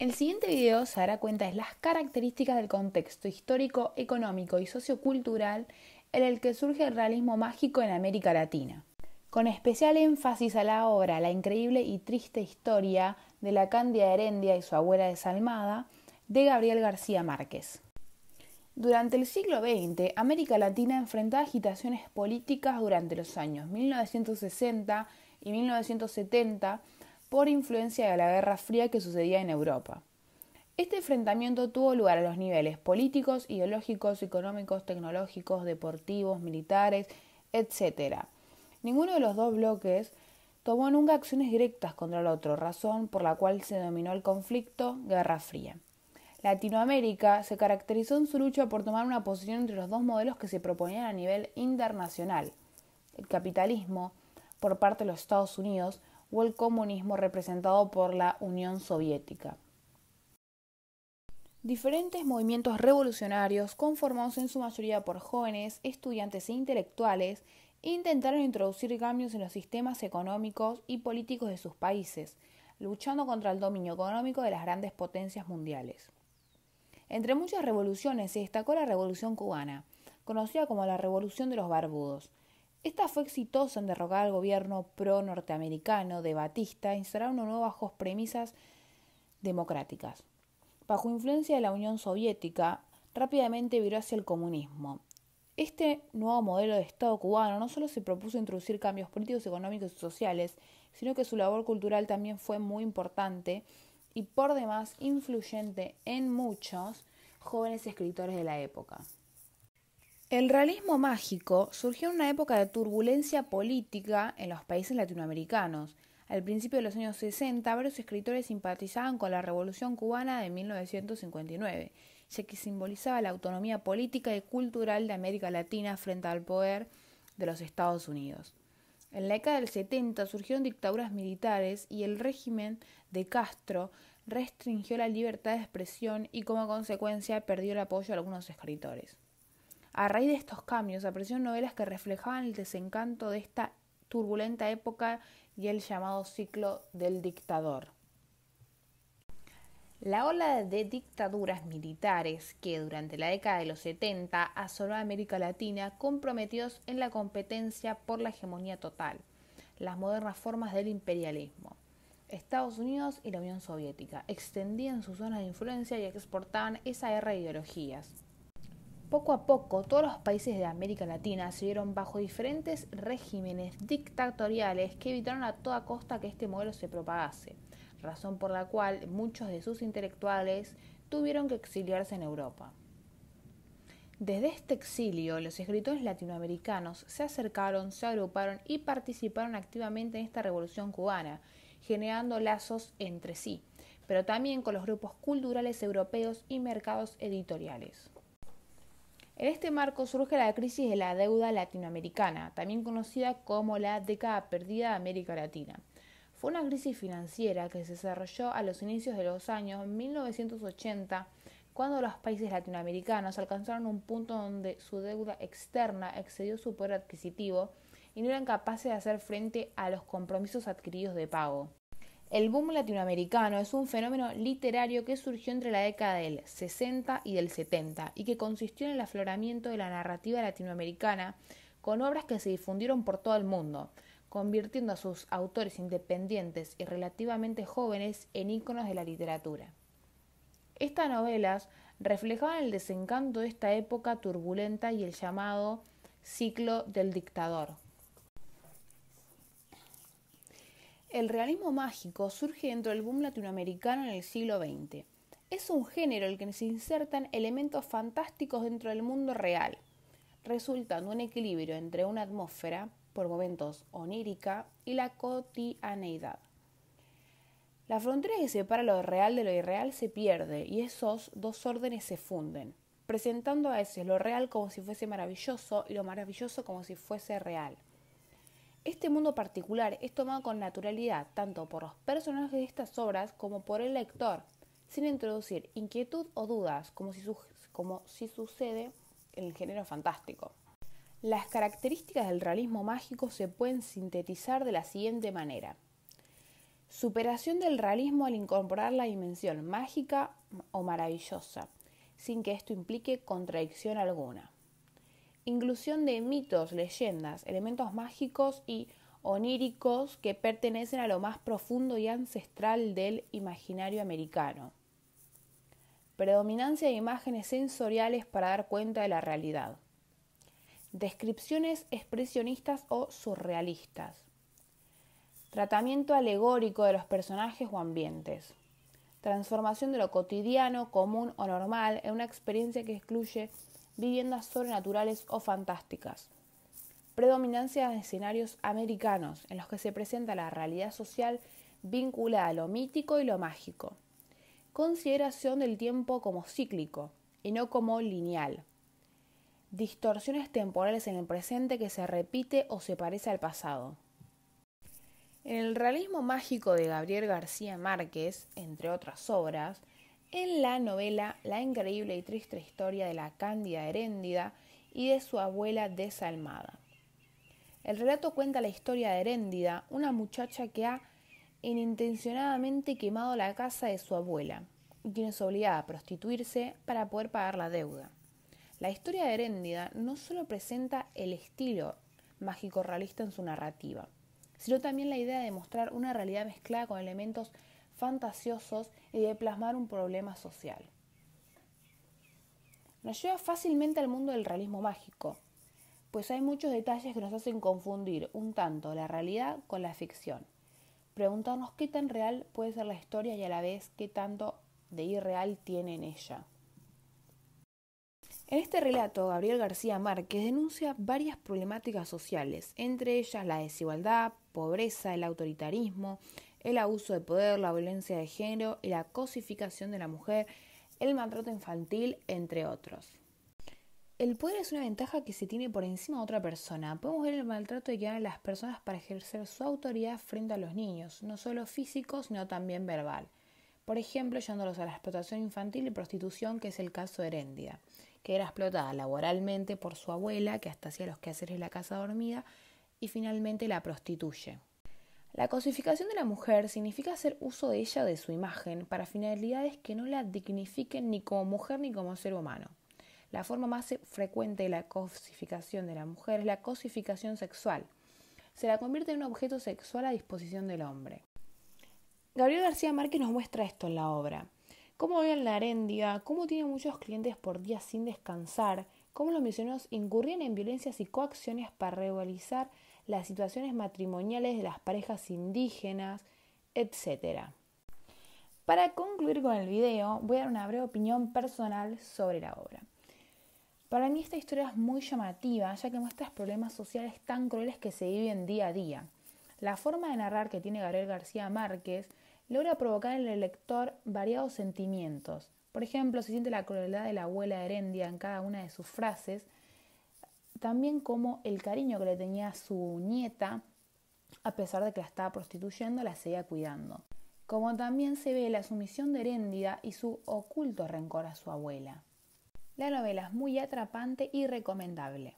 El siguiente video se dará cuenta de las características del contexto histórico, económico y sociocultural en el que surge el realismo mágico en América Latina, con especial énfasis a la obra La increíble y triste historia de la Cándida Herendia y su abuela desalmada, de Gabriel García Márquez. Durante el siglo XX, América Latina enfrentaba agitaciones políticas durante los años 1960 y 1970 por influencia de la Guerra Fría que sucedía en Europa. Este enfrentamiento tuvo lugar a los niveles políticos, ideológicos, económicos, tecnológicos, deportivos, militares, etc. Ninguno de los dos bloques tomó nunca acciones directas contra el otro, razón por la cual se denominó el conflicto Guerra Fría. Latinoamérica se caracterizó en su lucha por tomar una posición entre los dos modelos que se proponían a nivel internacional, el capitalismo por parte de los Estados Unidos o el comunismo representado por la Unión Soviética. Diferentes movimientos revolucionarios, conformados en su mayoría por jóvenes, estudiantes e intelectuales, intentaron introducir cambios en los sistemas económicos y políticos de sus países, luchando contra el dominio económico de las grandes potencias mundiales. Entre muchas revoluciones se destacó la Revolución Cubana, conocida como la Revolución de los Barbudos. Esta fue exitosa en derrocar al gobierno pro-norteamericano de Batista e instalar uno nuevo bajo premisas democráticas. Bajo influencia de la Unión Soviética, rápidamente viró hacia el comunismo. Este nuevo modelo de Estado cubano no solo se propuso introducir cambios políticos, económicos y sociales, sino que su labor cultural también fue muy importante y por demás influyente en muchos jóvenes escritores de la época. El realismo mágico surgió en una época de turbulencia política en los países latinoamericanos. Al principio de los años 60, varios escritores simpatizaban con la Revolución Cubana de 1959, ya que simbolizaba la autonomía política y cultural de América Latina frente al poder de los Estados Unidos. En la década del 70 surgieron dictaduras militares y el régimen de Castro restringió la libertad de expresión y como consecuencia perdió el apoyo de algunos escritores. A raíz de estos cambios aparecieron novelas que reflejaban el desencanto de esta turbulenta época y el llamado ciclo del dictador. La ola de dictaduras militares que durante la década de los 70 asoló a América Latina, comprometidos en la competencia por la hegemonía total, las modernas formas del imperialismo. Estados Unidos y la Unión Soviética extendían sus zonas de influencia y exportaban esa guerra de ideologías. Poco a poco, todos los países de América Latina se vieron bajo diferentes regímenes dictatoriales que evitaron a toda costa que este modelo se propagase, razón por la cual muchos de sus intelectuales tuvieron que exiliarse en Europa. Desde este exilio, los escritores latinoamericanos se acercaron, se agruparon y participaron activamente en esta revolución cubana, generando lazos entre sí, pero también con los grupos culturales europeos y mercados editoriales. En este marco surge la crisis de la deuda latinoamericana, también conocida como la década perdida de América Latina. Fue una crisis financiera que se desarrolló a los inicios de los años 1980, cuando los países latinoamericanos alcanzaron un punto donde su deuda externa excedió su poder adquisitivo y no eran capaces de hacer frente a los compromisos adquiridos de pago. El boom latinoamericano es un fenómeno literario que surgió entre la década del 60 y del 70 y que consistió en el afloramiento de la narrativa latinoamericana con obras que se difundieron por todo el mundo, convirtiendo a sus autores independientes y relativamente jóvenes en íconos de la literatura. Estas novelas reflejaban el desencanto de esta época turbulenta y el llamado ciclo del dictador. El realismo mágico surge dentro del boom latinoamericano en el siglo XX. Es un género en el que se insertan elementos fantásticos dentro del mundo real, resultando un equilibrio entre una atmósfera, por momentos onírica, y la cotidianeidad. La frontera que separa lo real de lo irreal se pierde y esos dos órdenes se funden, presentando a veces lo real como si fuese maravilloso y lo maravilloso como si fuese real. Este mundo particular es tomado con naturalidad tanto por los personajes de estas obras como por el lector, sin introducir inquietud o dudas como si sucede en el género fantástico. Las características del realismo mágico se pueden sintetizar de la siguiente manera. Superación del realismo al incorporar la dimensión mágica o maravillosa, sin que esto implique contradicción alguna. Inclusión de mitos, leyendas, elementos mágicos y oníricos que pertenecen a lo más profundo y ancestral del imaginario americano. Predominancia de imágenes sensoriales para dar cuenta de la realidad. Descripciones expresionistas o surrealistas. Tratamiento alegórico de los personajes o ambientes. Transformación de lo cotidiano, común o normal en una experiencia que excluye viviendas sobrenaturales o fantásticas. Predominancia de escenarios americanos en los que se presenta la realidad social vinculada a lo mítico y lo mágico. Consideración del tiempo como cíclico y no como lineal. Distorsiones temporales en el presente que se repite o se parece al pasado. En el realismo mágico de Gabriel García Márquez, entre otras obras, en la novela La increíble y triste historia de la Cándida Heréndida y de su abuela desalmada. El relato cuenta la historia de Heréndida, una muchacha que ha inintencionadamente quemado la casa de su abuela y quien es obligada a prostituirse para poder pagar la deuda. La historia de Heréndida no solo presenta el estilo mágico realista en su narrativa, sino también la idea de mostrar una realidad mezclada con elementos fantasiosos y de plasmar un problema social. Nos lleva fácilmente al mundo del realismo mágico, pues hay muchos detalles que nos hacen confundir un tanto la realidad con la ficción. Preguntarnos qué tan real puede ser la historia y a la vez qué tanto de irreal tiene en ella. En este relato, Gabriel García Márquez denuncia varias problemáticas sociales, entre ellas la desigualdad, pobreza, el autoritarismo, el abuso de poder, la violencia de género y la cosificación de la mujer, el maltrato infantil, entre otros. El poder es una ventaja que se tiene por encima de otra persona. Podemos ver el maltrato que dan las personas para ejercer su autoridad frente a los niños, no solo físico, sino también verbal. Por ejemplo, llevándolos a la explotación infantil y prostitución, que es el caso de Heréndida, que era explotada laboralmente por su abuela, que hasta hacía los quehaceres de la casa dormida, y finalmente la prostituye. La cosificación de la mujer significa hacer uso de ella o de su imagen para finalidades que no la dignifiquen ni como mujer ni como ser humano. La forma más frecuente de la cosificación de la mujer es la cosificación sexual. Se la convierte en un objeto sexual a disposición del hombre. Gabriel García Márquez nos muestra esto en la obra. Cómo vive en la Heréndida, cómo tiene muchos clientes por día sin descansar, cómo los misioneros incurrían en violencias y coacciones para regularizar las situaciones matrimoniales de las parejas indígenas, etc. Para concluir con el video, voy a dar una breve opinión personal sobre la obra. Para mí esta historia es muy llamativa, ya que muestra problemas sociales tan crueles que se viven día a día. La forma de narrar que tiene Gabriel García Márquez logra provocar en el lector variados sentimientos. Por ejemplo, se siente la crueldad de la abuela Heréndida en cada una de sus frases, también como el cariño que le tenía a su nieta, a pesar de que la estaba prostituyendo, la seguía cuidando. Como también se ve la sumisión de Heréndida y su oculto rencor a su abuela. La novela es muy atrapante y recomendable.